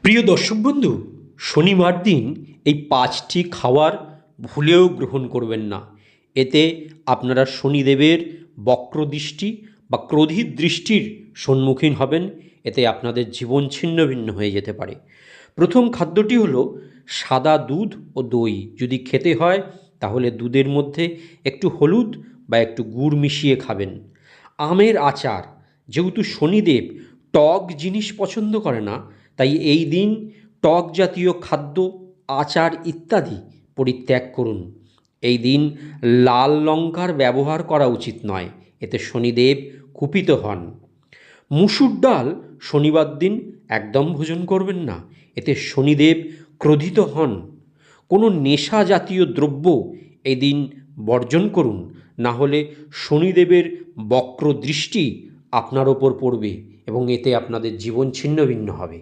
প্রিয় দর্শক বন্ধু, শনিবার দিন এই 5টি খাবার ভুলেও গ্রহণ করবেন না। এতে আপনারা শনিদেবের বক্রদৃষ্টি বা ক্রোধিত দৃষ্টির সম্মুখীন হবেন। এতে আপনাদের জীবন ছিন্ন ভিন্ন হয়ে যেতে পারে। প্রথম খাদ্যটি হলো সাদা দুধ ও দই। যদি খেতে হয় তাহলে দুধের মধ্যে একটু হলুদ বা একটু গুড় মিশিয়ে খাবেন। আমের আচার, যেহেতু শনিদেব টক জিনিস পছন্দ করে না, তাই এই দিন টক জাতীয় খাদ্য, আচার ইত্যাদি পরিত্যাগ করুন। এই দিন লাল লঙ্কার ব্যবহার করা উচিত নয়, এতে শনিদেব কুপিত হন। মুসুর ডাল শনিবার দিন একদম ভোজন করবেন না, এতে শনিদেব ক্রোধিত হন। কোনো নেশা জাতীয় দ্রব্য এই দিন বর্জন করুন, না হলে শনিদেবের বক্র দৃষ্টি আপনার ওপর পড়বে এবং এতে আপনাদের জীবন ছিন্ন ভিন্ন হবে।